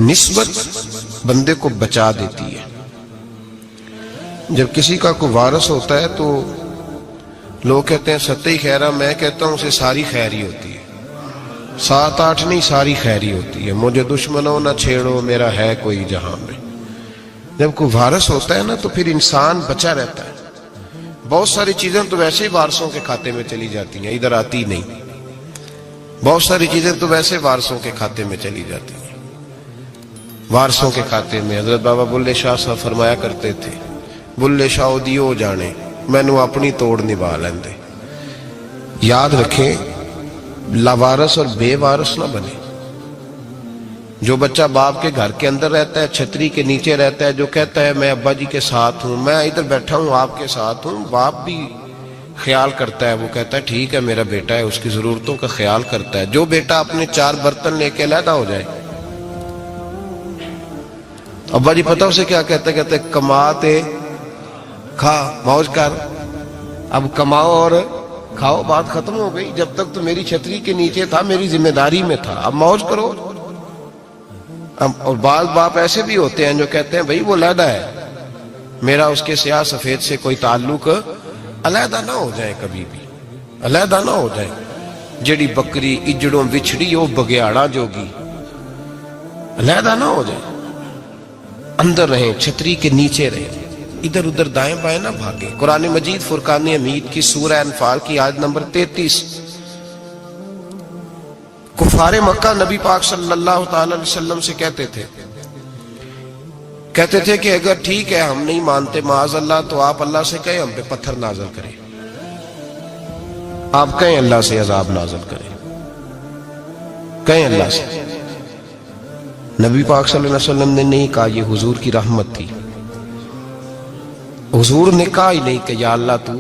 نسبت بندے کو بچا دیتی ہے۔ جب کسی کا کوئی وارث ہوتا ہے تو لوگ کہتے ہیں ستّی خیرہ، میں کہتا ہوں اسے ساری خیر ہی ہوتی ہے، 7-8 نہیں، ساری خیر ہی ہوتی ہے۔ مجھے دشمنوں نہ چھیڑو، میرا ہے کوئی جہاں میں۔ جب کوئی وارث ہوتا ہے نا تو پھر انسان بچا رہتا ہے۔ بہت ساری چیزیں تو ویسے ہی وارثوں کے کھاتے میں چلی جاتی ہیں، ادھر آتی نہیں۔ بہت ساری چیزیں تو ویسے وارثوں کے کھاتے میں چلی جاتی ہیں۔ وارثوں کے کھاتے میں حضرت بابا بلے شاہ صاحب فرمایا کرتے تھے، بلے شاہ دیو جانے مینوں اپنی توڑ نبھا لیندے۔ یاد رکھیں، لاوارث اور بے وارث نہ بنے۔ جو بچہ باپ کے گھر کے اندر رہتا ہے، چھتری کے نیچے رہتا ہے، جو کہتا ہے میں ابا جی کے ساتھ ہوں، میں ادھر بیٹھا ہوں آپ کے ساتھ ہوں، باپ بھی خیال کرتا ہے، وہ کہتا ہے ٹھیک ہے میرا بیٹا ہے، اس کی ضرورتوں کا خیال کرتا ہے۔ جو بیٹا اپنے 4 برتن لے کے علیحدہ ہو جائے، ابا جی پتہ اسے کیا کہتے کہتے کماتے کھا موج کر، اب کماؤ اور کھاؤ، بات ختم ہو گئی۔ جب تک تو میری چھتری کے نیچے تھا، میری ذمہ داری میں تھا، اب موج کرو۔ اور بعض باپ ایسے بھی ہوتے ہیں جو کہتے ہیں بھئی وہ علیحدہ ہے، میرا اس کے سیاہ سفید سے کوئی تعلق، علیحدہ نہ ہو جائے، کبھی بھی علیحدہ نہ ہو جائے۔ جڑی بکری اجڑوں بچھڑی وہ بگیاڑا جوگی، علیحدہ نہ ہو جائے، اندر رہیں، چھتری کے نیچے رہیں، ادھر ادھر دائیں بائیں نہ بھاگیں۔ قرآن مجید فرقان حمید کی سورہ انفال کی آیت نمبر 33، کفار مکہ نبی پاک صلی اللہ تعالی علیہ وسلم سے کہتے تھے کہ اگر ٹھیک ہے ہم نہیں مانتے معاذ اللہ، تو آپ اللہ سے کہیں ہم پہ پتھر نازل کریں، آپ کہیں اللہ سے عذاب نازل کریں، کہیں اللہ سے۔ نبی پاک صلی اللہ علیہ وسلم نے نہیں کہا، یہ حضور کی رحمت تھی۔ حضور نے کہا ہی نہیں کہ یا اللہ تو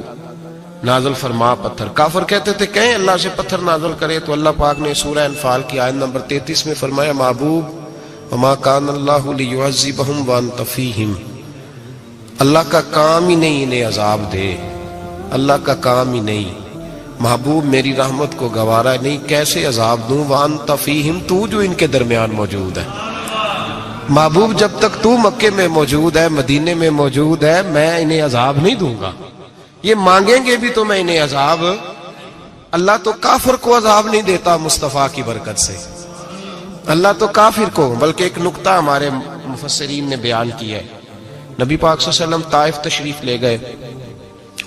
نازل فرما پتھر۔ کافر کہتے تھے کہیں اللہ سے پتھر نازل کرے، تو اللہ پاک نے سورہ انفال کی آیت نمبر 33 میں فرمایا محبوب وما کان اللہ لیعذبہم وانت فیہم، اللہ کا کام ہی نہیں انہیں عذاب دے، اللہ کا کام ہی نہیں۔ محبوب میری رحمت کو گوارا نہیں، کیسے عذاب دوں، وانت فیہم، تو جو ان کے درمیان موجود ہے۔ محبوب جب تک تو مکے میں موجود ہے، مدینے میں موجود ہے، میں انہیں عذاب نہیں دوں گا۔ یہ مانگیں گے بھی تو میں انہیں عذاب، اللہ تو کافر کو عذاب نہیں دیتا مصطفیٰ کی برکت سے، اللہ تو کافر کو۔ بلکہ ایک نکتہ ہمارے مفسرین نے بیان کیا ہے، نبی پاک صلی اللہ علیہ وسلم طائف تشریف لے گئے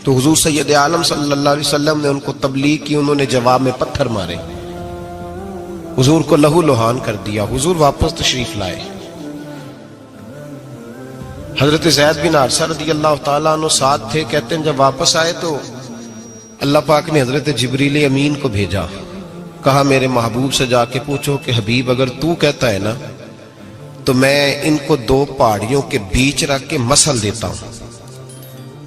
تو حضور سید عالم صلی اللہ علیہ وسلم نے ان کو تبلیغ کی، انہوں نے جواب میں پتھر مارے، حضور کو لہو لہان کر دیا، حضور واپس تشریف لائے۔ حضرت زید بن حارثہ رضی اللہ تعالیٰ عنہ ساتھ تھے، کہتے ہیں جب واپس آئے تو اللہ پاک نے حضرت جبریل امین کو بھیجا، کہا میرے محبوب سے جا کے پوچھو کہ حبیب اگر تو کہتا ہے نا تو میں ان کو 2 پہاڑیوں کے بیچ رکھ کے مسل دیتا ہوں،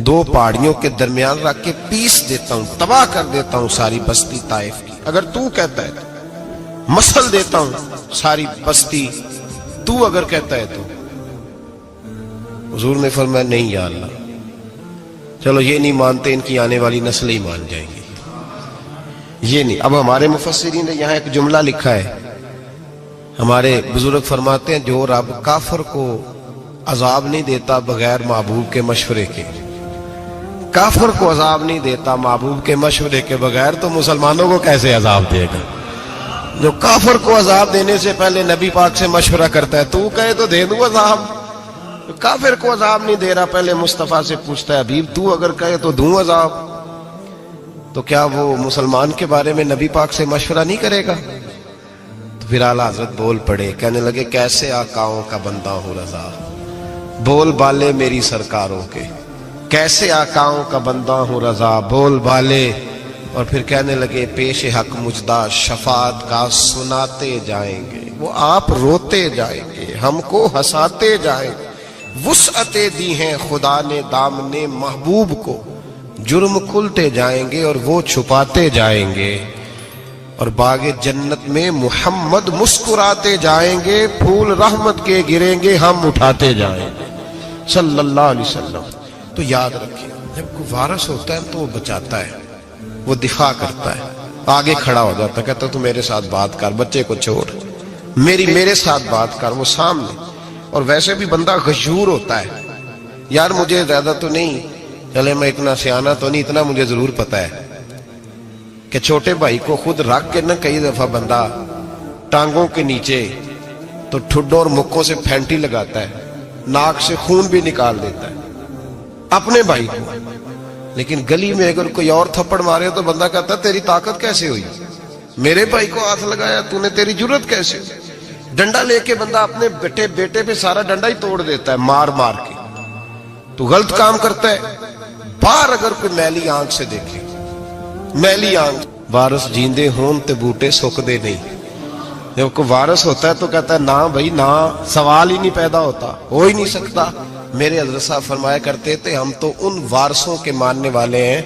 2 پہاڑیوں کے درمیان رکھ کے پیس دیتا ہوں، تباہ کر دیتا ہوں ساری بستی طائف کی، اگر تو کہتا ہے تو مسل دیتا ہوں ساری بستی، تو اگر کہتا ہے تو۔ حضور نے فرمایا نہیں یا اللہ، چلو یہ نہیں مانتے، ان کی آنے والی نسل ہی مان جائیں گی، یہ نہیں۔ اب ہمارے مفسرین نے یہاں ایک جملہ لکھا ہے، ہمارے بزرگ فرماتے ہیں جو رب کافر کو عذاب نہیں دیتا بغیر محبوب کے مشورے کے، کافر کو عذاب نہیں دیتا محبوب کے مشورے کے بغیر، تو مسلمانوں کو کیسے عذاب دے گا؟ جو کافر کو عذاب دینے سے پہلے نبی پاک سے مشورہ کرتا ہے، تو کہے تو دے دوں عذاب، کافر کو عذاب نہیں دے رہا، پہلے مصطفیٰ سے پوچھتا ہے حبیب تو اگر کہے تو دوں عذاب، تو کیا وہ مسلمان کے بارے میں نبی پاک سے مشورہ نہیں کرے گا؟ تو پھر اعلیٰ حضرت بول پڑے، کہنے لگے کیسے آقاؤں کا بندہ ہوں رضا، بول بالے میری سرکاروں کے، کیسے آقاؤں کا بندہ ہوں رضا، بول بالے۔ اور پھر کہنے لگے پیش حق مجدہ شفاعت کا سناتے جائیں گے، وہ آپ روتے جائیں گے، ہم کو ہنساتے جائیں گے، وسعتیں دی ہیں خدا نے دامن محبوب کو، جرم کھلتے جائیں گے اور وہ چھپاتے جائیں گے، اور باغ جنت میں محمد مسکراتے جائیں گے، پھول رحمت کے گریں گے، ہم اٹھاتے جائیں گے صلی اللہ علیہ وسلم۔ تو یاد رکھیں، جب کوئی وارث ہوتا ہے تو وہ بچاتا ہے، وہ دفاع کرتا ہے، آگے کھڑا ہو جاتا ہے، کہتا تو میرے ساتھ بات کر، بچے کو چھوڑ، میرے ساتھ بات کر. وہ سامنے. اور ویسے بھی بندہ غشور ہوتا ہے, یار مجھے زیادہ تو نہیں, چلے میں اتنا سیانا تو نہیں, اتنا مجھے ضرور پتا ہے کہ چھوٹے بھائی کو خود رکھ کے نہ کئی دفعہ بندہ ٹانگوں کے نیچے تو ٹھڈوں اور مکوں سے پھینٹی لگاتا ہے, ناک سے خون بھی نکال دیتا ہے اپنے بھائی کو. لیکن گلی میں اگر کوئی اور تھپڑ مارے تو بندہ کہتا ہے تیری طاقت کیسے ہوئی, میرے بھائی کو ہاتھ لگایا تو نے, تیری جرت کیسے ہوئی. ڈنڈا لے کے بندہ اپنے بیٹے پہ سارا ڈنڈا ہی توڑ دیتا ہے مار مار کے. تو غلط کام کرتا ہے. باہر اگر کوئی میلی آنکھ سے دیکھے, میلی آنکھ, وارث جیندے ہون تے بوٹے سکدے نہیں. جب کوئی وارث ہوتا ہے تو کہتا ہے نہ بھائی نہ, سوال ہی نہیں پیدا ہوتا, ہو ہی نہیں سکتا. میرے حضرت صاحب فرمایا کرتے تھے ہم تو ان وارثوں کے ماننے والے ہیں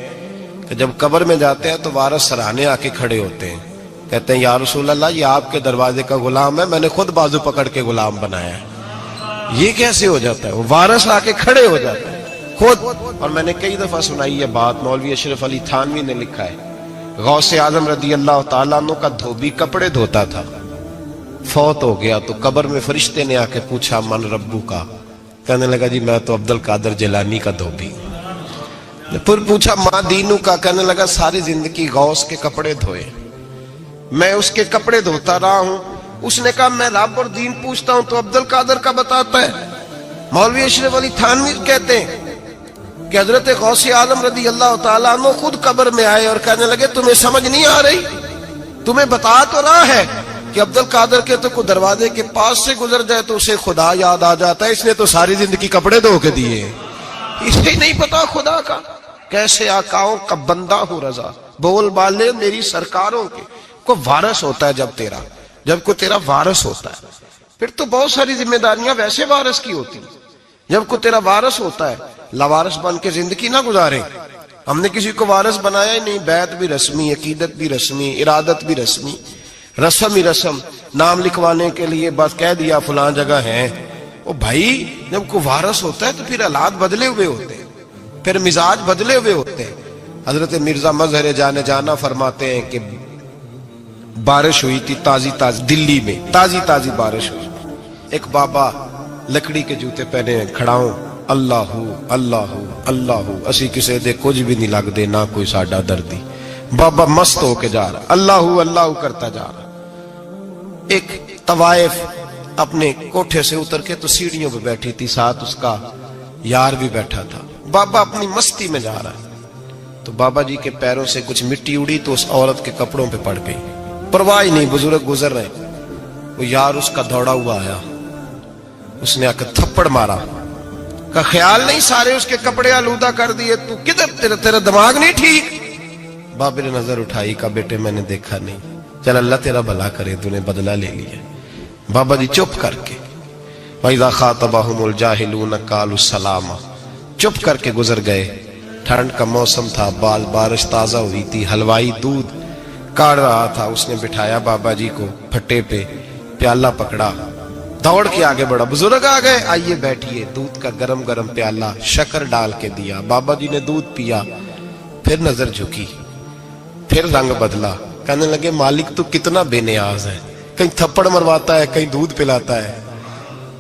کہ جب قبر میں جاتے ہیں تو وارث سراہنے آ کے کھڑے ہوتے ہیں, کہتے ہیں یا رسول اللہ یہ آپ کے دروازے کا غلام ہے, میں نے خود بازو پکڑ کے غلام بنایا ہے. یہ کیسے ہو جاتا ہے؟ وہ وارث آ کے کھڑے ہو جاتے ہیں خود. اور میں نے کئی دفعہ سنائی یہ بات, مولوی اشرف علی تھانوی نے لکھا ہے, غوث اعظم رضی اللہ تعالیٰ عنہ کا دھوبی کپڑے دھوتا تھا, فوت ہو گیا تو قبر میں فرشتے نے آ کے پوچھا من ربو کا, کہنے لگا جی میں تو عبد القادر جیلانی کا دھوبی. پھر پوچھا ماں دینو کا, کہنے لگا ساری زندگی غوث کے کپڑے دھوئے, میں اس کے کپڑے دھوتا رہا ہوں. اس نے کہا میں رب اور دین پوچھتا ہوں تو عبد القادر کا بتاتا ہے. مولوی اشرف علی تھانوی کہتے ہیں کہ حضرت غوث اعظم رضی اللہ تعالیٰ عنہ خود قبر میں آئے اور کہنے لگے تمہیں سمجھ نہیں آ رہی, تمہیں بتا تو رہا ہے کہ عبد القادر کے تو کوئی دروازے کے پاس سے گزر جائے تو اسے خدا یاد آ جاتا ہے, اس نے تو ساری زندگی کپڑے دھو کے دیے, اسے نہیں پتا خدا کا. کیسے آقاؤں کا بندہ ہوں رضا, بول بالے میری سرکاروں کے. کوئی وارث ہوتا ہے جب کوئی تیرا وارث ہوتا ہے پھر تو بہت ساری ذمہ داریاں ویسے وارث کی ہوتی ہیں. جب کوئی تیرا وارث ہوتا ہے لاوارث بن کے زندگی نہ گزارے. ہم نے کسی کو وارث بنایا ہی نہیں, بیعت بھی رسمی, عقیدت بھی رسمی, ارادت بھی رسمی, رسم ہی رسم, نام لکھوانے کے لیے بس کہہ دیا فلاں جگہ ہے. او بھائی جب کوئی وارث ہوتا ہے تو پھر حالات بدلے ہوئے ہوتے ہیں, پھر مزاج بدلے ہوئے ہوتے ہیں. حضرت مرزا مظہر جانا فرماتے ہیں کہ بارش ہوئی تھی تازی دلی میں تازی بارش ہوئی. ایک بابا لکڑی کے جوتے پہنے کھڑا ہوں, اللہ اللہ اسی کسے دے کچھ بھی نہیں لگ دے, نہ کوئی ساڈا دردی. بابا مست ہو کے جا رہا, اللہ کرتا جا رہا. ایک طوائف اپنے کوٹھے سے اتر کے تو سیڑھیوں پہ بیٹھی تھی, ساتھ اس کا یار بھی بیٹھا تھا. بابا اپنی مستی میں جا رہا ہے تو بابا جی کے پیروں سے کچھ مٹی اڑی تو اس عورت کے کپڑوں پہ پڑ گئی. پرواہ نہیں, بزرگ گزر رہے. وہ یار اس کا دوڑا ہوا آیا, اس نے آ کر تھپڑ مارا, کا خیال نہیں سارے اس کے کپڑے آلودہ کر دیے, تو کدھر تیرا دماغ نہیں ٹھیک. بابے نے نظر اٹھائی, کا بیٹے میں نے دیکھا نہیں, چل اللہ تیرا بھلا کرے, تو نے بدلہ لے لیا. بابا جی چپ کر کے وَإِذَا خَاطَبَهُمُ الْجَاهِلُونَ قَالُوا السَّلَامَ, چپ کر کے گزر گئے. ٹھنڈ کا موسم تھا, بارش تازہ ہوئی تھی, حلوائی دودھ کاڑ رہا تھا. اس نے بٹھایا بابا جی کو پھٹے پہ, پیالہ پکڑا, دوڑ کے آگے بڑھا. بزرگ آ گئے, آئیے بیٹھیے. دودھ کا گرم پیالہ شکر ڈال کے دیا. بابا جی نے دودھ پیا, پھر نظر جھکی, پھر رنگ بدلا. کہنے لگے مالک تو کتنا بے نیاز ہے, کہیں تھپڑ مرواتا ہے, کہیں دودھ پلاتا ہے.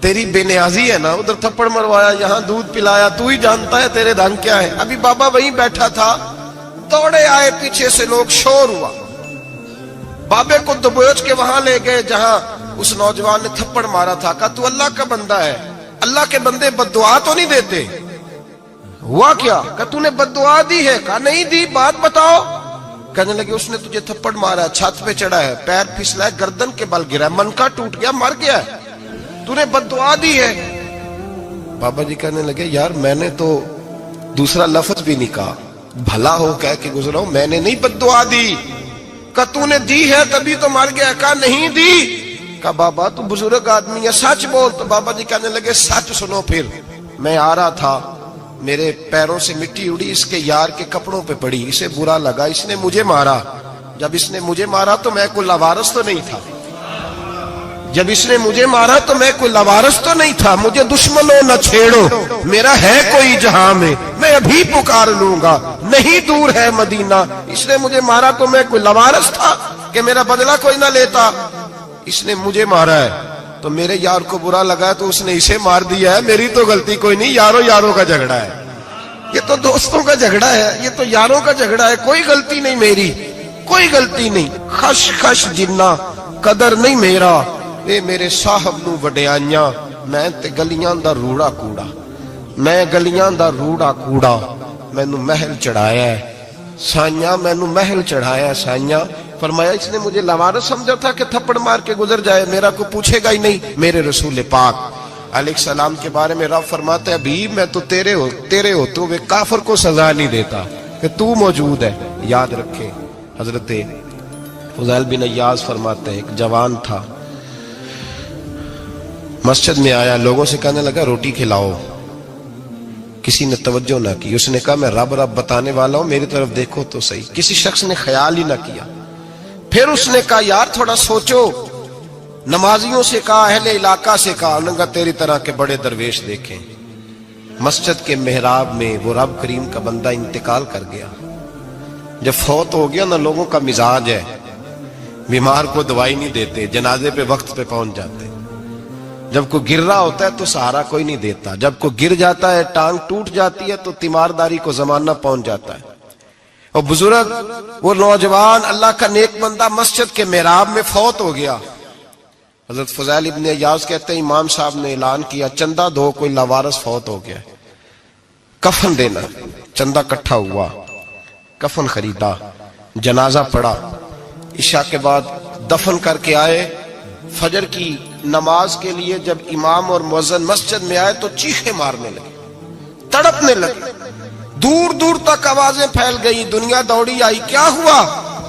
تیری بے نیازی ہے نا, ادھر تھپڑ مروایا, یہاں دودھ پلایا, تو ہی جانتا ہے تیرے رنگ کیا ہے. ابھی بابا وہیں بیٹھا تھا, دوڑے آئے, پیچھے سے لوگ, شور ہوا. بابے کو دبوچ کے وہاں لے گئے جہاں اس نوجوان نے تھپڑ مارا تھا. کہا تو اللہ کا بندہ ہے, اللہ کے بندے بد دعا تو نہیں دیتے. ہوا کیا؟ کہا تو نے بد دعا دی ہے. کہا نہیں دی, بات بتاؤ. کہنے لگے اس نے تجھے تھپڑ مارا, چھت پہ چڑھا ہے, پیر پھسلا ہے, گردن کے بل گرا ہے, منکا ٹوٹ گیا, مر گیا ہے, تو نے بد دعا دی ہے. بابا جی کہنے لگے یار میں نے تو دوسرا لفظ بھی نہیں کہا, بھلا ہو کہہ کے گزرا ہوں, میں نے نہیں بد دعا دی. کہا تو نے دی ہے تبھی تو مر گیا. کہا نہیں دی. کہا بابا تو بزرگ آدمی ہے, سچ بول. تو بابا جی کہنے لگے سچ سنو. پھر میں آ رہا تھا, میرے پیروں سے مٹی اڑی, اس کے یار کے کپڑوں پہ پڑی, اسے برا لگا, اس نے مجھے مارا. جب اس نے مجھے مارا تو میں کوئی لاوارث تو نہیں تھا. جب اس نے مجھے مارا تو میں کوئی لاوارث تو نہیں تھا. مجھے دشمنوں نہ چھیڑو, میرا ہے کوئی جہاں میں ابھی پکار لوں گا, نہیں دور ہے مدینہ. اس نے مجھے مارا تو میں کوئی لاوارث تھا کہ میرا بدلہ کوئی نہ لیتا. اس نے مجھے مارا ہے تو میرے یار کو برا لگا ہے تو اس نے اسے مار دیا ہے، میری تو غلطی کوئی نہیں، یاروں یاروں کا جھگڑا ہے، یہ تو دوستوں کا جھگڑا ہے، یہ تو یاروں کا جھگڑا ہے، کوئی غلطی نہیں میری، کوئی غلطی نہیں۔ خش خش جنہ قدر نہیں میرا، اے میرے صاحب نو وڈیاں، میں تے گلیاں دا روڑا کوڑا، میں گلیاں دا روڑا کوڑا، مینوں محل چڑھایا ہے سائیاں، مینوں محل چڑھایا ہے سائیاں۔ فرمایا اس نے مجھے لاوارث سمجھا تھا کہ تھپڑ مار کے گزر جائے، میرا کو پوچھے گا ہی نہیں۔ میرے رسول پاک علیہ السلام کے بارے میں رب فرماتا ہے حبیب میں تو تیرے ہوتے ہوئے کافر کو سزا نہیں دیتا کہ تو موجود ہے۔ یاد رکھیں حضرت فضیل بن ایاز فرماتے ہیں ایک جوان تھا، مسجد میں آیا، لوگوں سے کہنے لگا روٹی کھلاؤ، کسی نے توجہ نہ کی، اس نے کہا میں رب رب بتانے والا ہوں، میری طرف دیکھو تو صحیح، کسی شخص نے خیال ہی نہ کیا۔ پھر اس نے کہا یار تھوڑا سوچو، نمازیوں سے کہا، اہل علاقہ سے کہا، انہوں نے کہا تیری طرح کے بڑے درویش دیکھیں۔ مسجد کے محراب میں وہ رب کریم کا بندہ انتقال کر گیا۔ جب فوت ہو گیا نا، لوگوں کا مزاج ہے بیمار کو دوائی نہیں دیتے، جنازے پہ وقت پہ پہنچ جاتے، جب کوئی گر رہا ہوتا ہے تو سہارا کوئی نہیں دیتا، جب کوئی گر جاتا ہے ٹانگ ٹوٹ جاتی ہے تو تیمارداری کو زمانہ پہنچ جاتا ہے۔ اور بزرگ وہ نوجوان اللہ کا نیک بندہ مسجد کے محراب میں فوت ہو گیا۔ حضرت فضیل ابن ایاز کہتے ہیں امام صاحب نے اعلان کیا چندہ دو، کوئی لاوارث فوت ہو گیا، کفن دینا۔ چندہ کٹھا ہوا، کفن خریدا، جنازہ پڑا، عشاء کے بعد دفن کر کے آئے۔ فجر کی نماز کے لیے جب امام اور مؤذن مسجد میں آئے تو چیخیں مارنے لگے، تڑپنے لگے، دور دور تک آوازیں پھیل گئی، دنیا دوڑی آئی، کیا ہوا؟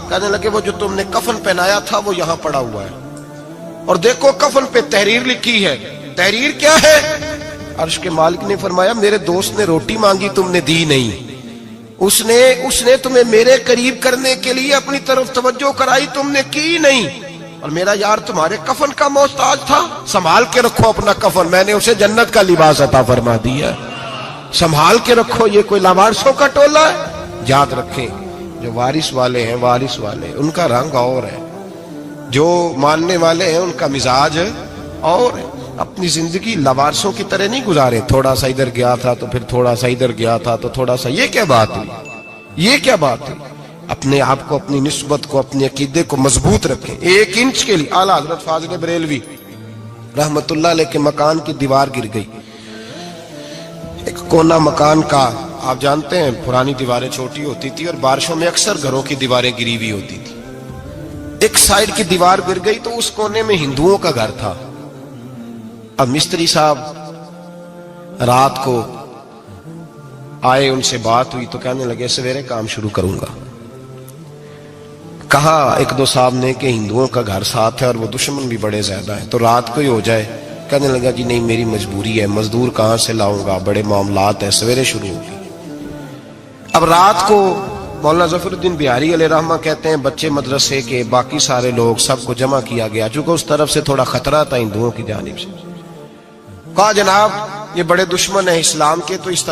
کہنے لگے وہ جو تم نے کفن پہنایا تھا وہ یہاں پڑا ہوا ہے، اور دیکھو کفن پہ تحریر لکھی ہے۔ تحریر کیا ہے؟ عرش کے مالک نے فرمایا میرے دوست نے روٹی مانگی تم نے دی نہیں، اس نے تمہیں میرے قریب کرنے کے لیے اپنی طرف توجہ کرائی، تم نے کی نہیں، اور میرا یار تمہارے کفن کا محتاج تھا، سنبھال کے رکھو اپنا کفن، میں نے اسے جنت کا لباس عطا فرما دیا، سنبھال کے رکھو، یہ کوئی لاوارثوں کا ٹولہ ہے۔ یاد رکھیں جو وارث والے ہیں، وارث والے ان کا رنگ اور ہے، جو ماننے والے ہیں ان کا مزاج اور ہے۔ اپنی زندگی لاوارثوں کی طرح نہیں گزارے، تھوڑا سا ادھر گیا تھا تو پھر تھوڑا سا ادھر گیا تھا تو تھوڑا سا، یہ کیا بات ہوئی، یہ کیا بات ہوئی؟ اپنے آپ کو، اپنی نسبت کو، اپنے عقیدے کو مضبوط رکھیں۔ ایک انچ کے لیے اعلیٰ حضرت فاضل بریلوی رحمت اللہ علیہ کے مکان کی دیوار گر گئی، ایک کونا مکان کا، آپ جانتے ہیں پرانی دیواریں چھوٹی ہوتی تھی اور بارشوں میں اکثر گھروں کی دیواریں گری ہوئی ہوتی تھی، ایک سائیڈ کی دیوار گر گئی تو اس کونے میں ہندوؤں کا گھر تھا۔ اب مستری صاحب رات کو آئے، ان سے بات ہوئی تو کہنے لگے سویرے کام شروع کروں گا۔ کہا ایک دو صاحب نے کہ ہندوؤں کا گھر ساتھ ہے اور وہ دشمن بھی بڑے زیادہ ہیں تو رات کو ہی ہو جائے۔ کہنے لگا جی نہیں میری مجبوری ہے، مزدور کہاں سے لاؤں گا، بڑے معاملات ہیں، سویرے شروع ہوگی۔ اب رات کو مولانا ظفر الدین بہاری علیہ رحمہ کہتے ہیں بچے مدرسے کے، باقی سارے لوگ، سب کو جمع کیا گیا، چونکہ اس طرف سے تھوڑا خطرہ تھا ہندوؤں کی جانب سے۔ کہا جناب یہ بڑے دشمن ہیں اسلام کے، تو اس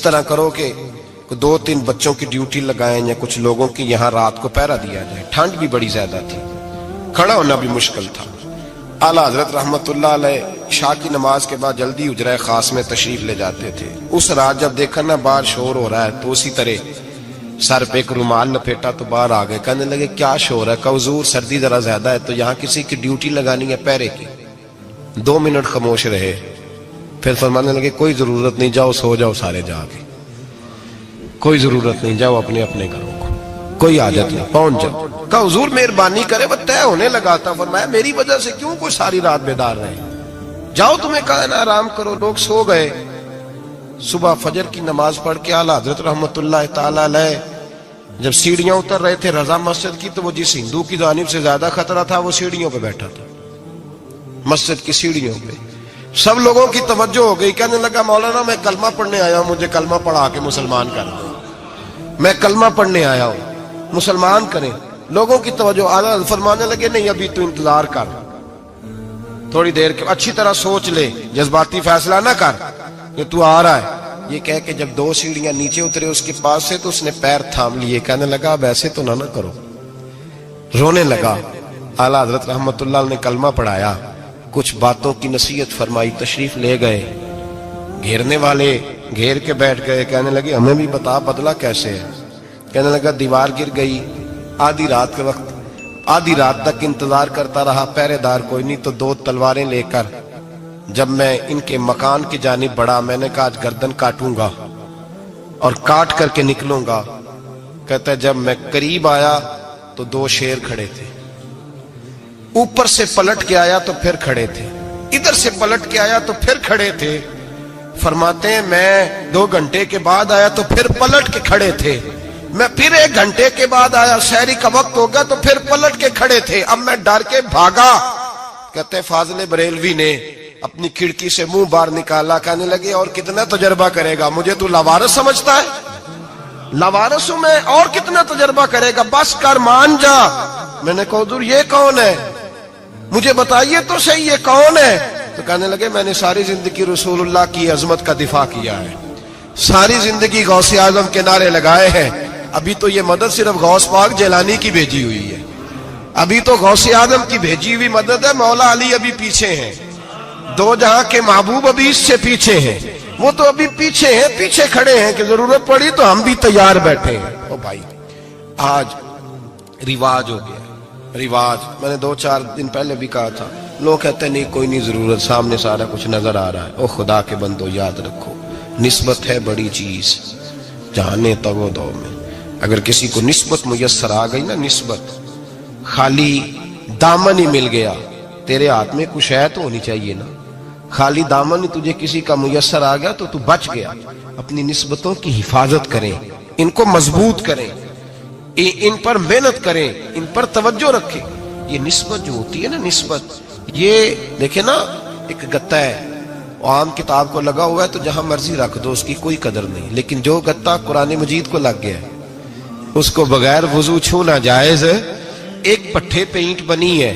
طرح کرو کہ دو تین بچوں کی ڈیوٹی لگائیں یا کچھ لوگوں کی یہاں رات کو پہرا دیا جائے، ٹھنڈ بھی بڑی زیادہ تھی، کھڑا ہونا بھی مشکل تھا۔ اعلیٰ حضرت رحمت اللہ علیہ عشاء کی نماز کے بعد جلدی حجرہ خاص میں تشریف لے جاتے تھے۔ اس رات جب دیکھا نا باہر شور ہو رہا ہے تو اسی طرح سر پہ ایک رومال لپیٹا تو باہر آ گئے، کہنے لگے کیا شور ہے؟ کہ حضور سردی ذرا زیادہ ہے تو یہاں کسی کی ڈیوٹی لگانی ہے پہرے کی۔ 2 منٹ خاموش رہے، پھر فرمانے لگے کوئی ضرورت نہیں، جاؤ سو جاؤ سارے جا کے، کوئی ضرورت نہیں، جاؤ اپنے اپنے گھروں کو، کوئی حاجت نہیں، پہنچ جاؤ۔ کہا حضور مہربانی کرے، وہ طے ہونے لگا تھا۔ فرمایا میری وجہ سے کیوں کوئی ساری رات بیدار رہے، جاؤ تمہیں کہا نا آرام کرو۔ لوگ سو گئے۔ صبح فجر کی نماز پڑھ کے اعلیٰ حضرت رحمت اللہ تعالی علیہ جب سیڑھیاں اتر رہے تھے رضا مسجد کی، تو وہ جس ہندو کی جانب سے زیادہ خطرہ تھا وہ سیڑھیوں پہ بیٹھا تھا، مسجد کی سیڑھیوں پہ۔ سب لوگوں کی توجہ ہو گئی، کہنے لگا مولانا میں کلمہ پڑھنے آیا ہوں، مجھے کلمہ پڑھا کے مسلمان کر دو، میں کلمہ پڑھنے آیا ہوں، مسلمان کریں۔ لوگوں کی توجہ، اعلیٰ فرمانے لگے نہیں ابھی تو انتظار کر، تھوڑی دیر کے اچھی طرح سوچ لے، جذباتی فیصلہ نہ کر کہ تو آ رہا ہے۔ یہ کہہ کے جب 2 سیڑھیاں نیچے اترے اس کے پاس سے تو اس نے پیر تھام لیے، کہنے لگا اب ایسے تو نہ کرو، رونے لگا. اعلیٰ حضرت رحمت اللہ علیہ نے کلمہ پڑھایا, کچھ باتوں کی نصیحت فرمائی, تشریف لے گئے. گھیرنے والے گھیر کے بیٹھ گئے, کہنے لگے ہمیں بھی بتا بدلہ کیسے ہے. کہنے لگا دیوار گر گئی, آدھی رات کے وقت, آدھی رات تک انتظار کرتا رہا, پہرے دار کوئی نہیں, تو 2 تلواریں لے کر جب میں ان کے مکان کی جانب بڑھا, میں نے کہا آج گردن کاٹوں گا اور کاٹ کر کے نکلوں گا. کہتا ہے جب میں قریب آیا تو 2 شیر کھڑے تھے, اوپر سے پلٹ کے آیا تو پھر کھڑے تھے, ادھر سے پلٹ کے آیا تو پھر کھڑے تھے. فرماتے ہیں میں 2 گھنٹے کے بعد آیا تو پھر پلٹ کے کھڑے تھے, میں پھر 1 گھنٹے کے بعد آیا, سحری کا وقت ہو گیا تو پھر پلٹ کے کھڑے تھے. اب میں ڈر کے بھاگا. کہتے ہیں فاضل بریلوی نے اپنی کھڑکی سے منہ باہر نکالا, کہنے لگے اور کتنا تجربہ کرے گا, مجھے تو لاوارث سمجھتا ہے, لاوارث ہوں میں, اور کتنا تجربہ کرے گا, بس کر مان جا. میں نے کہا حضور یہ کون ہے, مجھے بتائیے تو صحیح یہ کون ہے. تو کہنے لگے میں نے ساری زندگی رسول اللہ کی عظمت کا دفاع کیا ہے, ساری زندگی غوث اعظم کے نعرے لگائے ہیں, ابھی تو یہ مدد صرف غوث پاک جیلانی کی بھیجی ہوئی ہے, ابھی تو غوث اعظم کی بھیجی ہوئی مدد ہے, مولا علی ابھی پیچھے ہیں, 2 جہاں کے محبوب ابھی اس سے پیچھے ہیں, وہ تو ابھی پیچھے ہیں, پیچھے کھڑے ہیں کہ ضرورت پڑی تو ہم بھی تیار بیٹھے ہیں. او بھائی آج رواج ہو گیا, رواج. میں نے 2-4 دن پہلے بھی کہا تھا, لوگ کہتے ہیں نہیں کوئی نہیں ضرورت, سامنے سارا کچھ نظر آ رہا ہے. او خدا کے بندو یاد رکھو, نسبت ہے بڑی چیز, جانے تو دو میں. اگر کسی کو نسبت میسر آ گئی نا, نسبت, خالی دامن ہی مل گیا, تیرے ہاتھ میں کچھ ہے تو ہونی چاہیے نا, خالی دامن ہی تجھے کسی کا میسر آ گیا تو بچ گیا. اپنی نسبتوں کی حفاظت کریں, ان کو مضبوط کریں, ان پر محنت کریں, ان پر توجہ رکھیں. یہ نسبت جو ہوتی ہے نا, نسبت, یہ دیکھیں نا ایک گتا ہے, عام کتاب کو لگا ہوا ہے تو جہاں مرضی رکھ دو, اس کی کوئی قدر نہیں. لیکن جو گتا قرآن مجید کو لگ گیا ہے اس کو بغیر وضو چھونا جائز ہے. ایک پٹھے پہ اینٹ بنی ہے,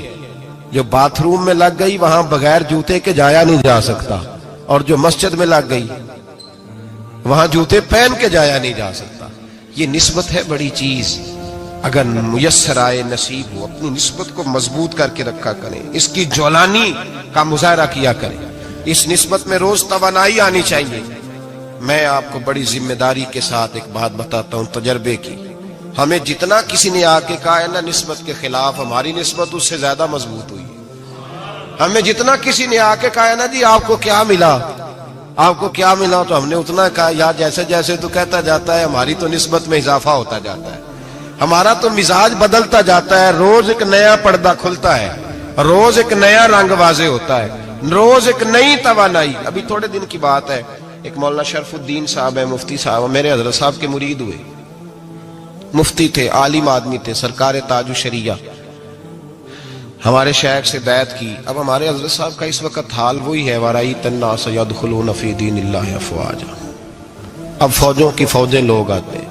جو باتھ روم میں لگ گئی وہاں بغیر جوتے کے جایا نہیں جا سکتا, اور جو مسجد میں لگ گئی وہاں جوتے پہن کے جایا نہیں جا سکتا. یہ نسبت ہے بڑی چیز, اگر میسر آئے نصیب ہو اپنی نسبت کو مضبوط کر کے رکھا کریں, اس کی جولانی کا مظاہرہ کیا کریں, اس نسبت میں روز توانائی آنی چاہیے. میں آپ کو بڑی ذمہ داری کے ساتھ ایک بات بتاتا ہوں تجربے کی. ہمیں جتنا کسی نے آ کے کہا ہے نا نسبت کے خلاف, ہماری نسبت اس سے زیادہ مضبوط ہوئی. ہمیں جتنا کسی نے آ کے کہا ہے نا جی آپ کو کیا ملا, آپ کو کیا ملا, تو ہم نے اتنا کہا یا جیسے جیسے تو کہتا جاتا ہے ہماری تو نسبت میں اضافہ ہوتا جاتا ہے, ہمارا تو مزاج بدلتا جاتا ہے, روز ایک نیا پردہ کھلتا ہے, روز ایک نیا رنگ واضح ہوتا ہے, روز ایک نئی توانائی. ابھی تھوڑے دن کی بات ہے, ایک مولانا شرف الدین صاحب ہے, مفتی صاحب, میرے حضرت صاحب کے مرید ہوئے, مفتی تھے, عالم آدمی تھے, سرکار تاج الشریعہ, ہمارے شیخ سے بیعت کی. اب ہمارے حضرت صاحب کا اس وقت حال وہی ہے, وَرَأَيْتَ النَّاسَ يَدْخُلُونَ فِي دِينِ اللَّهِ أَفْوَاجًا. اب فوجوں کی فوجیں لوگ آتے ہیں.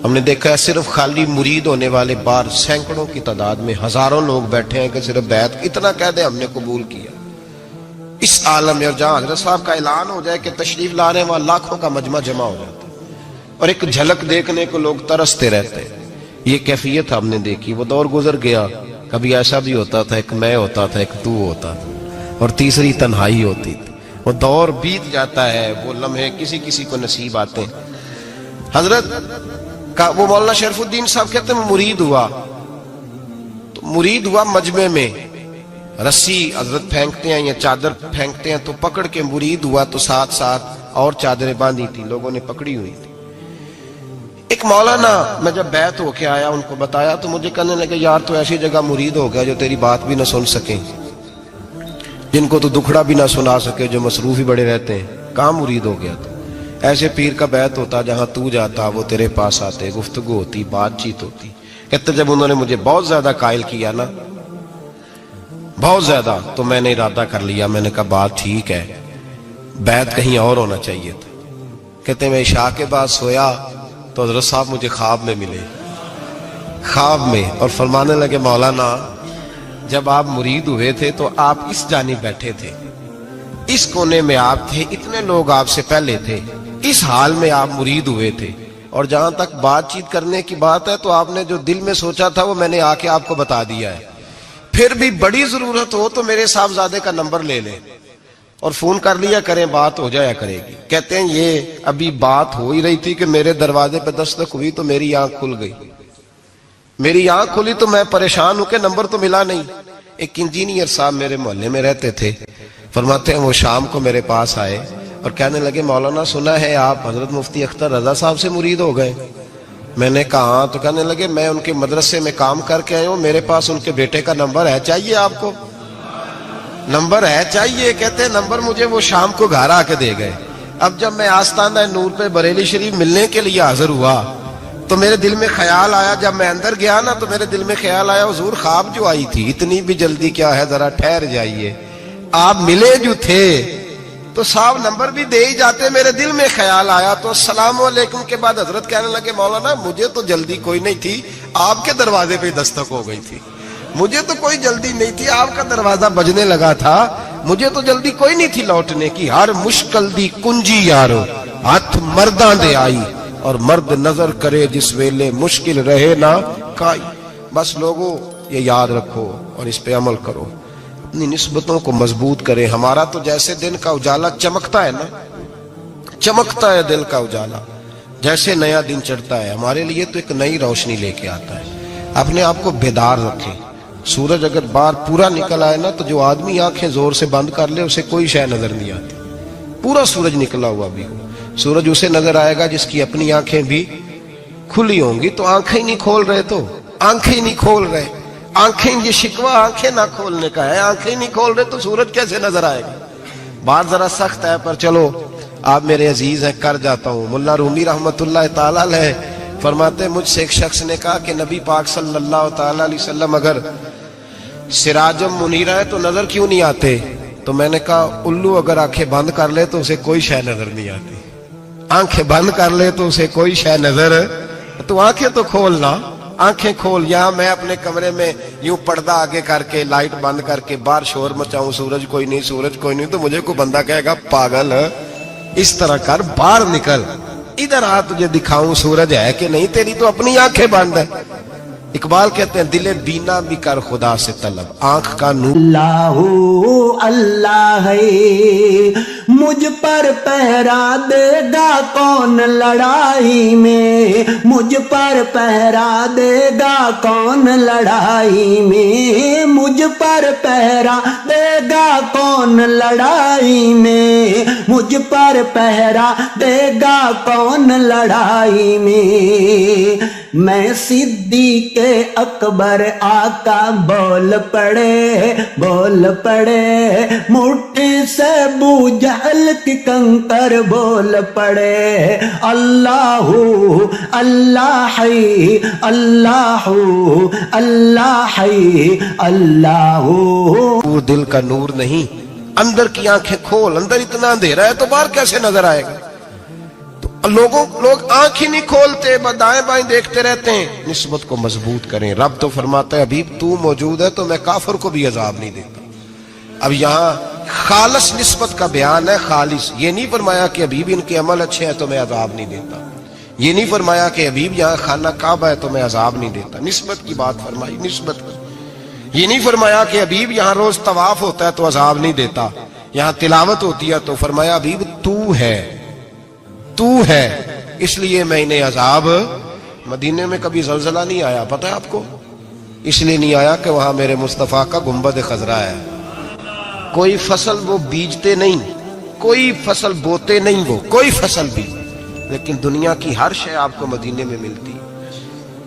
ہم نے دیکھا ہے صرف خالی مرید ہونے والے باہر سینکڑوں کی تعداد میں ہزاروں لوگ بیٹھے ہیں کہ صرف بیعت اتنا کہہ دیں ہم نے قبول کیا. اس عالم میں, اور جہاں حضرت صاحب کا اعلان ہو جائے کہ تشریف لا رہے ہیں, وہاں لاکھوں کا مجمع جمع ہو جاتا ہے, اور ایک جھلک دیکھنے کو لوگ ترستے رہتے ہیں. یہ کیفیت ہم نے دیکھی. وہ دور گزر گیا, کبھی ایسا بھی ہوتا تھا ایک میں ہوتا تھا, ایک تو ہوتا تھا, اور تیسری تنہائی ہوتی تھی. وہ دور بیت جاتا ہے, وہ لمحے کسی کسی کو نصیب آتے ہیں. حضرت کا وہ مولانا شرف الدین صاحب کہتے ہیں مرید ہوا, تو مرید ہوا مجمع میں, رسی حضرت پھینکتے ہیں یا چادر پھینکتے ہیں تو پکڑ کے مرید ہوا, تو ساتھ ساتھ اور چادریں باندھی تھی, لوگوں نے پکڑی ہوئی تھی. ایک مولانا, میں جب بیعت ہو کے آیا ان کو بتایا تو مجھے کہنے لگے یار تو ایسی جگہ مرید ہو گیا جو تیری بات بھی نہ سن سکیں, جن کو تو دکھڑا بھی نہ سنا سکے, جو مصروف ہی بڑے رہتے ہیں, کہاں مرید ہو گیا. تو ایسے پیر کا بیعت ہوتا جہاں تو جاتا وہ تیرے پاس آتے, گفتگو ہوتی, بات چیت ہوتی. کہتے جب انہوں نے مجھے بہت زیادہ قائل کیا نا, بہت زیادہ, تو میں نے ارادہ کر لیا, میں نے کہا بات ٹھیک ہے, بیعت کہیں اور ہونا چاہیے تھا. کہتے میں عشاء کے بعد سویا تو حضرت صاحب مجھے خواب میں ملے, خواب میں, اور فرمانے لگے مولانا جب آپ مرید ہوئے تھے تو آپ اس جانب بیٹھے تھے, اس کونے میں آپ تھے, اتنے لوگ آپ سے پہلے تھے, اس حال میں آپ مرید ہوئے تھے, اور جہاں تک بات چیت کرنے کی بات ہے تو آپ نے جو دل میں سوچا تھا وہ میں نے آ کے آپ کو بتا دیا ہے. پھر بھی بڑی ضرورت ہو تو میرے صاحبزادے کا نمبر لے لیں اور فون کر لیا کریں, بات ہو جایا کرے گی. کہتے ہیں یہ ابھی بات ہو ہی رہی تھی کہ میرے دروازے پہ دستک ہوئی تو میری آنکھ کھل گئی. میری آنکھ کھلی تو میں پریشان ہوں کہ نمبر تو ملا نہیں. ایک انجینئر صاحب میرے محلے میں رہتے تھے, فرماتے ہیں وہ شام کو میرے پاس آئے اور کہنے لگے مولانا سنا ہے آپ حضرت مفتی اختر رضا صاحب سے مرید ہو گئے. میں نے کہا ہاں. تو کہنے لگے میں ان کے مدرسے میں کام کر کے آیا ہوں, میرے پاس ان کے بیٹے کا نمبر ہے, چاہیے آپ کو؟ نمبر ہے چاہیے. کہتے ہیں نمبر مجھے وہ شام کو گھر آ کے دے گئے. اب جب میں آستانہ نور پہ بریلی شریف ملنے کے لیے حاضر ہوا تو میرے دل میں خیال آیا, جب میں اندر گیا نا تو میرے دل میں خیال آیا حضور خواب جو آئی تھی اتنی بھی جلدی کیا ہے, ذرا ٹھہر جائیے. آپ ملے جو تھے تو صاحب نمبر بھی دے ہی جاتے. میرے دل میں خیال آیا تو السلام علیکم کے بعد حضرت کہنے لگے مولانا مجھے تو جلدی کوئی نہیں تھی, آپ کے دروازے پہ دستک ہو گئی تھی. مجھے تو کوئی جلدی نہیں تھی, آپ کا دروازہ بجنے لگا تھا, مجھے تو جلدی کوئی نہیں تھی لوٹنے کی. ہر مشکل دی کنجی یارو ہاتھ مرداں دے آئی, اور مرد نظر کرے جس ویلے مشکل رہے نہ کائی. بس لوگوں یہ یاد رکھو اور اس پہ عمل کرو, اپنی نسبتوں کو مضبوط کریں. ہمارا تو جیسے دن کا اجالا چمکتا ہے نا, چمکتا ہے دل کا اجالا, جیسے نیا دن چڑھتا ہے ہمارے لیے تو ایک نئی روشنی لے کے آتا ہے. اپنے آپ کو بیدار رکھیں. سورج اگر باہر پورا نکل آئے نا تو جو آدمی آنکھیں زور سے بند کر لے اسے کوئی شے نظر نہیں آتی. پورا سورج نکلا ہوا بھی ہو, سورج اسے نظر آئے گا جس کی اپنی آنکھیں بھی کھلی ہوں گی. تو آنکھیں نہیں کھول رہے, تو آنکھیں نہیں کھول رہے, آنکھیں یہ شکوہ آنکھیں نہ کھولنے کا ہے. آنکھیں نہیں کھول رہے تو سورج کیسے نظر آئے گا؟ بات ذرا سخت ہے پر چلو آپ میرے عزیز ہیں, کر جاتا ہوں. ملا رومی رحمت اللہ تعالی علیہ فرماتے ہیں مجھ سے ایک شخص نے کہا کہ نبی پاک صلی اللہ تعالی علیہ وسلم اگر سراجم منیرہ ہے تو نظر کیوں نہیں آتے؟ تو میں نے کہا الو اگر آنکھیں بند کر لے تو اسے کوئی شے نظر نہیں آتی. آنکھیں بند کر لے تو اسے کوئی شے نظر, تو آنکھیں تو کھولنا, آنکھیں کھول. یہاں میں اپنے کمرے میں یوں پردہ آگے کر کے لائٹ بند کر کے باہر شور مچاؤں, سورج کوئی نہیں, سورج کوئی نہیں, تو مجھے کوئی بندہ کہے گا پاگل اس طرح کر, باہر نکل, ادھر آ تجھے دکھاؤں سورج ہے کہ نہیں, تیری تو اپنی آنکھیں بند ہے. اقبال کہتے ہیں دل بینا بھی کر خدا سے طلب, آنکھ کا نور. اللہ اللہ ہے مجھ پر پہرا دے گا کون لڑائی میں, مجھ پر پہرا دے گا کون لڑائی میں, مجھ پر پہرا دے گا کون لڑائی میں, مجھ پر پہرا دے گا کون لڑائی میں. میں صدیق اکبر آقا بول پڑے, بول پڑے, مٹھی سے بو جہل کی کنکر بول پڑے. اللہ اللہ ہے, اللہ اللہ ہے, اللہ. دل کا نور نہیں, اندر کی آنکھیں کھول. اندر اتنا اندھیرا ہے تو باہر کیسے نظر آئے گا؟ لوگ آنکھیں نہیں کھولتے, دائیں بائیں دیکھتے رہتے ہیں. نسبت کو مضبوط کریں. رب تو فرماتا ہے حبیب تو موجود ہے تو میں کافر کو بھی عذاب نہیں دیتا. اب یہاں خالص نسبت کا بیان ہے, خالص. یہ نہیں فرمایا کہ حبیب ان کے عمل اچھے ہیں تو میں عذاب نہیں دیتا. یہ نہیں فرمایا کہ حبیب یہاں خانہ کعبہ ہے تو میں عذاب نہیں دیتا. نسبت کی بات فرمائی, نسبت. یہ نہیں فرمایا کہ حبیب یہاں روز طواف ہوتا ہے تو عذاب نہیں دیتا. یہاں تلاوت ہوتی ہے تو فرمایا حبیب تو ہے, تو ہے, اس لیے میں انہیں عذاب. مدینے میں کبھی زلزلہ نہیں آیا, پتہ ہے آپ کو؟ اس لیے نہیں آیا کہ وہاں میرے مصطفیٰ کا گنبد خضرا ہے. کوئی فصل وہ بیجتے نہیں, کوئی فصل بوتے نہیں, وہ کوئی فصل بھی, لیکن دنیا کی ہر شے آپ کو مدینے میں ملتی.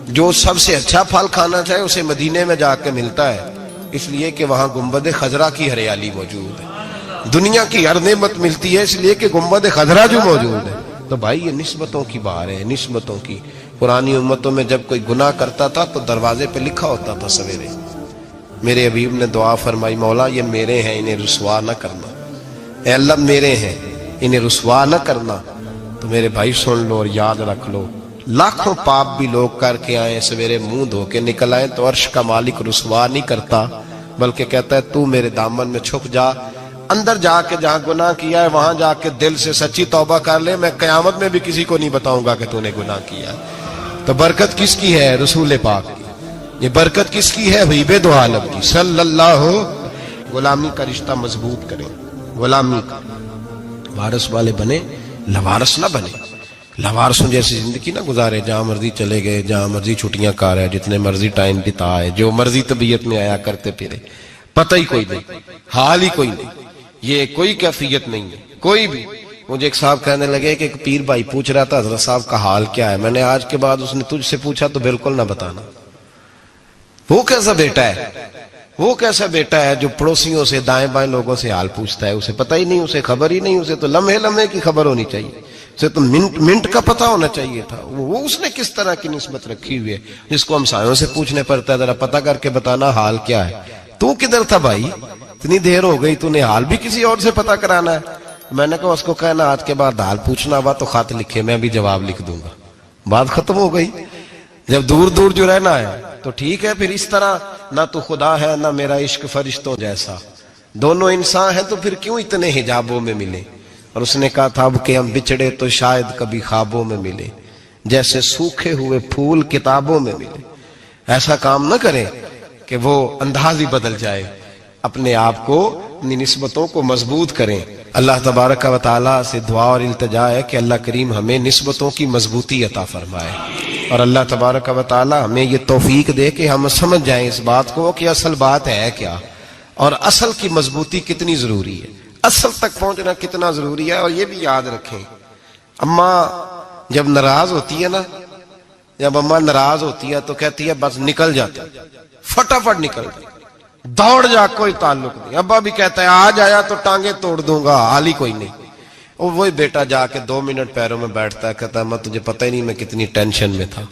جو سب سے اچھا پھل کھانا چاہے اسے مدینے میں جا کے ملتا ہے, اس لیے کہ وہاں گنبد خضرا کی ہریالی موجود ہے. دنیا کی ہر نعمت ملتی ہے اس لیے کہ گنبد خضرا جو موجود ہے. تو بھائی یہ نسبتوں کی بات ہے, نسبتوں کی. پرانی امتوں میں جب کوئی گناہ کرتا تھا تو دروازے پہ لکھا ہوتا تھا سویرے. میرے حبیب نے دعا فرمائی مولا یہ میرے ہیں انہیں رسوا نہ کرنا, اے اللہ میرے ہیں انہیں رسوا نہ کرنا. تو میرے بھائی سن لو اور یاد رکھ لو, لاکھوں پاپ بھی لوگ کر کے آئیں, سویرے منہ دھو کے نکل آئیں تو عرش کا مالک رسوا نہیں کرتا, بلکہ کہتا ہے تو میرے دامن میں چھپ جا, اندر جا کے جہاں گناہ کیا ہے وہاں جا کے دل سے سچی توبہ کر لے، میں قیامت میں بھی کسی کو نہیں بتاؤں گا کہ تو نے گناہ کیا ہے۔ تو برکت کس کی ہے؟ رسول پاک کی۔ یہ برکت کس کی ہے؟ حبیب دو عالم کی صلی اللہ۔ غلامی کا رشتہ مضبوط کریں، غلامی کا، وارث والے بنے، لوارث نہ بنے۔ لوارثوں جیسی زندگی نہ گزارے، جہاں مرضی چلے گئے، جہاں مرضی چھٹیاں کار ہے، جتنے مرضی ٹائم بتائے، جو مرضی طبیعت میں آیا کرتے پھرے، پتہ ہی کوئی نہیں، حال ہی کوئی نہیں۔ یہ کوئی کیفیت نہیں ہے کوئی بھی۔ مجھے ایک صاحب کہنے لگے کہ ایک پیر بھائی پوچھ رہا تھا حضرت صاحب کا حال کیا ہے، میں نے آج کے بعد اس نے تجھ سے پوچھا تو بالکل نہ بتانا۔ وہ کیسا بیٹا ہے، وہ کیسا بیٹا ہے جو پڑوسیوں سے، دائیں بائیں لوگوں سے حال پوچھتا ہے؟ اسے پتہ ہی نہیں، اسے خبر ہی نہیں، اسے تو لمحے لمحے کی خبر ہونی چاہیے، اسے تو منٹ منٹ کا پتہ ہونا چاہیے تھا۔ وہ اس نے کس طرح کی نسبت رکھی ہوئی ہے جس کو ہم سایوں سے پوچھنے پڑتا ہے ذرا پتہ کر کے بتانا حال کیا ہے۔ تو کدھر تھا بھائی؟ اتنی دیر ہو گئی، تو نے حال بھی کسی اور سے پتہ کرانا ہے؟ میں نے کہا اس کو کہنا آج کے بعد حال پوچھنا ہوا تو خط لکھے، میں بھی جواب لکھ دوں گا، بات ختم ہو گئی۔ جب دور دور جو رہنا ہے تو ٹھیک ہے، پھر اس طرح نہ تو خدا ہے نہ میرا عشق فرشتوں جیسا، دونوں انسان ہیں تو پھر کیوں اتنے حجابوں میں ملے؟ اور اس نے کہا تھا اب کہ ہم بچھڑے تو شاید کبھی خوابوں میں ملے، جیسے سوکھے ہوئے پھول کتابوں میں ملے۔ ایسا کام نہ کریں کہ وہ انداز ہی بدل جائے، اپنے آپ کو، اپنی نسبتوں کو مضبوط کریں۔ اللہ تبارک و تعالیٰ سے دعا اور التجا ہے کہ اللہ کریم ہمیں نسبتوں کی مضبوطی عطا فرمائے، اور اللہ تبارک و تعالیٰ ہمیں یہ توفیق دے کہ ہم سمجھ جائیں اس بات کو کہ اصل بات ہے کیا، اور اصل کی مضبوطی کتنی ضروری ہے، اصل تک پہنچنا کتنا ضروری ہے۔ اور یہ بھی یاد رکھیں، اماں جب ناراض ہوتی ہے نا، جب اماں ناراض ہوتی ہے تو کہتی ہے بس نکل جاتی، فٹافٹ نکل جاتی، دوڑ جا، کوئی تعلق نہیں۔ ابا بھی کہتا ہے آج آیا تو ٹانگیں توڑ دوں گا، حال ہی کوئی نہیں۔ اور وہی بیٹا جا کے 2 منٹ پیروں میں بیٹھتا ہے، کہتا ہے اماں تجھے پتہ ہی نہیں میں کتنی ٹینشن میں تھا۔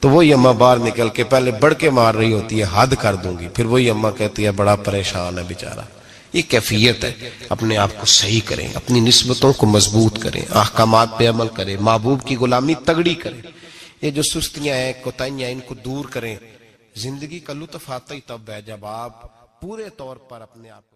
تو وہی اماں باہر نکل کے پہلے بڑھ کے مار رہی ہوتی ہے حد کر دوں گی، پھر وہی اماں کہتی ہے بڑا پریشان ہے بیچارہ۔ یہ کیفیت ہے، اپنے آپ کو صحیح کریں، اپنی نسبتوں کو مضبوط کریں، احکامات پہ عمل کریں، محبوب کی غلامی تگڑی کریں۔ یہ جو سستیاں ہیں، کوتاہیاں ہیں، ان کو دور کریں۔ زندگی کا لطف آتا ہی تب ہے جب آپ پورے طور پر اپنے آپ کو